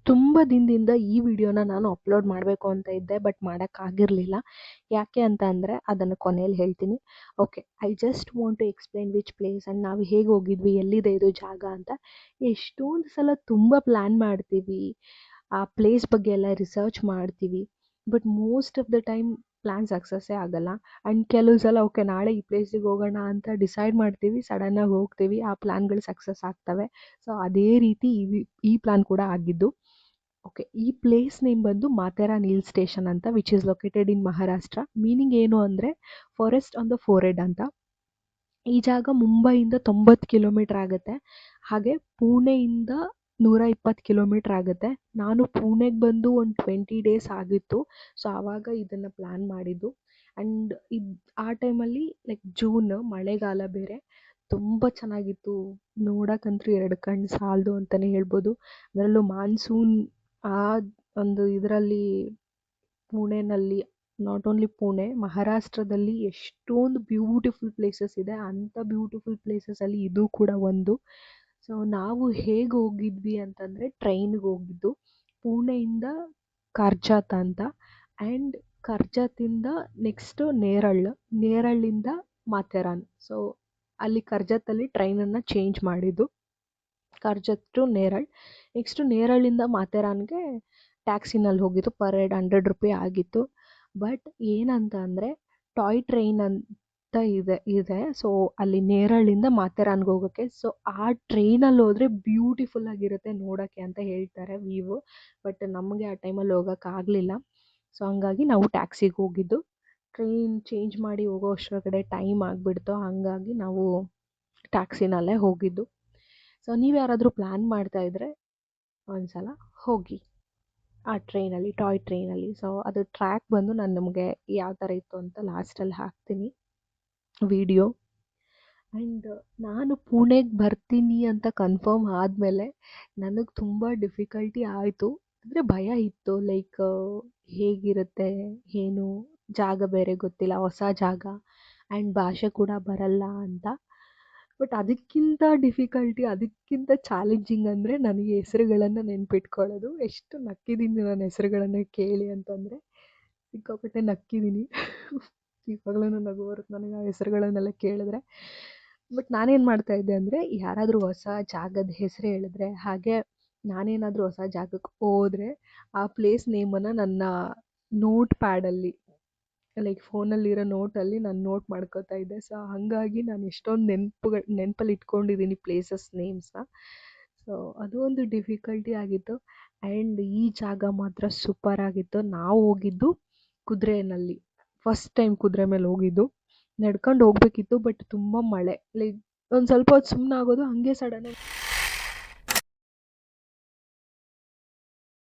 ತುಂಬ ದಿನದಿಂದ ಈ ವಿಡಿಯೋನ ನಾನು ಅಪ್ಲೋಡ್ ಮಾಡಬೇಕು ಅಂತ ಇದ್ದೆ, ಬಟ್ ಮಾಡೋಕ್ಕಾಗಿರಲಿಲ್ಲ. ಯಾಕೆ ಅಂತ ಅಂದರೆ ಅದನ್ನು ಕೊನೆಯಲ್ಲಿ ಹೇಳ್ತೀನಿ. Okay, I just want to explain which place and ನಾವು ಹೇಗೆ ಹೋಗಿದ್ವಿ, ಎಲ್ಲಿದೆ ಇದು ಜಾಗ ಅಂತ. ಎಷ್ಟೊಂದು ಸಲ ತುಂಬ ಪ್ಲ್ಯಾನ್ ಮಾಡ್ತೀವಿ, ಆ ಪ್ಲೇಸ್ ಬಗ್ಗೆ ಎಲ್ಲ ರಿಸರ್ಚ್ ಮಾಡ್ತೀವಿ, but most of the time plan ಸಕ್ಸಸ್ಸೇ ಆಗಲ್ಲ. ಆ್ಯಂಡ್ ಕೆಲವು ಸಲ ಓಕೆ ನಾಳೆ ಈ ಪ್ಲೇಸಿಗೆ ಹೋಗೋಣ ಅಂತ ಡಿಸೈಡ್ ಮಾಡ್ತೀವಿ, ಸಡನ್ನಾಗಿ ಹೋಗ್ತೀವಿ, ಆ ಪ್ಲ್ಯಾನ್ಗಳು ಸಕ್ಸಸ್ ಆಗ್ತವೆ. ಸೊ ಅದೇ ರೀತಿ ಈ ಪ್ಲ್ಯಾನ್ ಕೂಡ ಆಗಿದ್ದು. ಓಕೆ, ಈ ಪ್ಲೇಸ್ ನೇಮ್ ಬಂದು ಮಾಥೇರಾನ್ ಹಿಲ್ ಸ್ಟೇಷನ್ ಅಂತ, which is located in Maharashtra. Meaning ಏನು ಅಂದರೆ ಫಾರೆಸ್ಟ್ ಆನ್ ದ ಫೋರೆಡ್ ಅಂತ. ಈ ಜಾಗ ಮುಂಬೈಯಿಂದ 90 ಕಿಲೋಮೀಟರ್ ಆಗುತ್ತೆ, ಹಾಗೆ ಪುಣೆಯಿಂದ 120 ಕಿಲೋಮೀಟರ್ ಆಗುತ್ತೆ. ನಾನು ಪುಣೆಗೆ ಬಂದು ಒಂದು 20 ಡೇಸ್ ಆಗಿತ್ತು. ಸೊ ಆವಾಗ ಇದನ್ನು ಪ್ಲ್ಯಾನ್ ಮಾಡಿದ್ದು. ಆ್ಯಂಡ್ ಆ ಟೈಮಲ್ಲಿ ಲೈಕ್ ಜೂನ್, ಮಳೆಗಾಲ ಬೇರೆ, ತುಂಬ ಚೆನ್ನಾಗಿತ್ತು. ನೋಡೋಕ್ಕಂತೂ 2 ಕಣ್ಣು ಸಾಲದು ಅಂತಲೇ ಹೇಳ್ಬೋದು. ಅದರಲ್ಲೂ ಮಾನ್ಸೂನ್ ಆ ಒಂದು ಇದರಲ್ಲಿ ಪುಣೆನಲ್ಲಿ, ನಾಟ್ ಓನ್ಲಿ ಪುಣೆ, ಮಹಾರಾಷ್ಟ್ರದಲ್ಲಿ ಎಷ್ಟೊಂದು ಬ್ಯೂಟಿಫುಲ್ ಪ್ಲೇಸಸ್ ಇದೆ. ಅಂಥ ಬ್ಯೂಟಿಫುಲ್ ಪ್ಲೇಸಸಲ್ಲಿ ಇದು ಕೂಡ ಒಂದು. ಸೊ ನಾವು ಹೇಗೆ ಹೋಗಿದ್ವಿ ಅಂತಂದರೆ ಟ್ರೈನ್ಗೆ ಹೋಗಿದ್ದು, ಪುಣೆಯಿಂದ ಕರ್ಜಾತ್ ಅಂತ, ಆ್ಯಂಡ್ ಕರ್ಜಾತಿಂದ ನೆಕ್ಸ್ಟು ನೇರಳಿಂದ ಮಾಥೇರಾನ್. ಸೊ ಅಲ್ಲಿ ಕರ್ಜಾತಲ್ಲಿ ಟ್ರೈನನ್ನು ಚೇಂಜ್ ಮಾಡಿದ್ದು, ಕರ್ಜತ್ ಟು ನೇರಳ್. ನೆಕ್ಸ್ಟು ನೇರಳಿಂದ ಮಾಥೇರಾನ್ಗೆ ಟ್ಯಾಕ್ಸಿನಲ್ಲಿ ಹೋಗಿದ್ದು, ಪರ್ ಹೆಡ್ 100 ರೂಪಾಯಿ ಆಗಿತ್ತು. ಬಟ್ ಏನಂತ ಅಂದರೆ ಟಾಯ್ ಟ್ರೈನ್ ಅಂತ ಇದೆ. ಸೊ ಅಲ್ಲಿ ನೇರಳಿಂದ ಮಾಥೇರಾನ್ಗೆ ಹೋಗೋಕ್ಕೆ. ಸೊ ಆ ಟ್ರೈನಲ್ಲಿ ಹೋದರೆ ಬ್ಯೂಟಿಫುಲ್ ಆಗಿರುತ್ತೆ ನೋಡೋಕ್ಕೆ ಅಂತ ಹೇಳ್ತಾರೆ ವ್ಯೂ. ಬಟ್ ನಮಗೆ ಆ ಟೈಮಲ್ಲಿ ಹೋಗೋಕ್ಕಾಗಲಿಲ್ಲ. ಸೊ ಹಂಗಾಗಿ ನಾವು ಟ್ಯಾಕ್ಸಿಗೆ ಹೋಗಿದ್ದು. ಟ್ರೈನ್ ಚೇಂಜ್ ಮಾಡಿ ಹೋಗೋ ಅಷ್ಟರೊಳಗಡೆ ಟೈಮ್ ಆಗಿಬಿಡ್ತು, ಹಾಗಾಗಿ ನಾವು ಟ್ಯಾಕ್ಸಿನಲ್ಲೇ ಹೋಗಿದ್ದು. ಸೊ ನೀವು ಯಾರಾದರೂ ಪ್ಲ್ಯಾನ್ ಮಾಡ್ತಾಯಿದ್ರೆ ಒಂದ್ಸಲ ಹೋಗಿ ಆ ಟ್ರೈನಲ್ಲಿ, ಟಾಯ್ ಟ್ರೈನಲ್ಲಿ. ಸೊ ಅದು ಟ್ರ್ಯಾಕ್ ಬಂದು ನಾನು ನಮಗೆ ಯಾವ ಥರ ಇತ್ತು ಅಂತ ಲಾಸ್ಟಲ್ಲಿ ಹಾಕ್ತೀನಿ ವಿಡಿಯೋ. ಆ್ಯಂಡ್ ನಾನು ಪುಣೆಗೆ ಬರ್ತೀನಿ ಅಂತ ಕನ್ಫರ್ಮ್ ಆದಮೇಲೆ ನನಗೆ ತುಂಬ ಡಿಫಿಕಲ್ಟಿ ಆಯಿತು. ಅಂದರೆ ಭಯ ಇತ್ತು, ಲೈಕ್ ಹೇಗಿರುತ್ತೆ ಏನು, ಜಾಗ ಬೇರೆ ಗೊತ್ತಿಲ್ಲ, ಹೊಸ ಜಾಗ, ಆ್ಯಂಡ್ ಭಾಷೆ ಕೂಡ ಬರಲ್ಲ ಅಂತ. ಬಟ್ ಅದಕ್ಕಿಂತ ಡಿಫಿಕಲ್ಟಿ, ಅದಕ್ಕಿಂತ ಚಾಲೆಂಜಿಂಗ್ ಅಂದರೆ ನನಗೆ ಹೆಸರುಗಳನ್ನು ನೆನ್ಪಿಟ್ಕೊಳ್ಳೋದು. ಎಷ್ಟು ನಕ್ಕಿದ್ದೀನಿ ನನ್ನ ಹೆಸರುಗಳನ್ನು ಕೇಳಿ ಅಂತಂದರೆ, ಸಿಕ್ಕಾಪಟ್ಟೆ ನಕ್ಕಿದ್ದೀನಿ. ಇವಾಗಲೂ ನಗು ಬರುತ್ತೆ ನನಗೆ ಆ ಹೆಸರುಗಳನ್ನೆಲ್ಲ ಕೇಳಿದ್ರೆ. ಬಟ್ ನಾನೇನು ಮಾಡ್ತಾಯಿದ್ದೆ ಅಂದರೆ, ಯಾರಾದರೂ ಹೊಸ ಜಾಗದ ಹೆಸರು ಹೇಳಿದ್ರೆ, ಹಾಗೆ ನಾನೇನಾದರೂ ಹೊಸ ಜಾಗಕ್ಕೆ ಹೋದರೆ ಆ ಪ್ಲೇಸ್ ನೇಮನ್ನು ನನ್ನ ನೋಟ್ ಪ್ಯಾಡಲ್ಲಿ, ಲೈಕ್ ಫೋನಲ್ಲಿರೋ ನೋಟಲ್ಲಿ ನಾನು ನೋಟ್ ಮಾಡ್ಕೋತಾ ಇದ್ದೆ. ಸೊ ಹಾಗಾಗಿ ನಾನು ಎಷ್ಟೊಂದು ನೆನಪಲ್ಲಿ ಇಟ್ಕೊಂಡಿದ್ದೀನಿ ಪ್ಲೇಸಸ್ ನೇಮ್ಸ್ನ. ಸೊ ಅದು ಒಂದು ಡಿಫಿಕಲ್ಟಿ ಆಗಿತ್ತು. ಆ್ಯಂಡ್ ಈ ಜಾಗ ಮಾತ್ರ ಸೂಪರ್ ಆಗಿತ್ತು. ನಾವು ಹೋಗಿದ್ದು ಕುದುರೆನಲ್ಲಿ, ಫಸ್ಟ್ ಟೈಮ್ ಕುದುರೆ ಮೇಲೆ ಹೋಗಿದ್ದು. ನಡ್ಕೊಂಡು ಹೋಗ್ಬೇಕಿತ್ತು, ಬಟ್ ತುಂಬ ಮಳೆ, ಲೈಕ್ ಒಂದು ಸ್ವಲ್ಪ ಹೊತ್ತು ಸುಮ್ಮನೆ ಆಗೋದು, ಹಾಗೆ ಸಡನ್ನಾಗಿ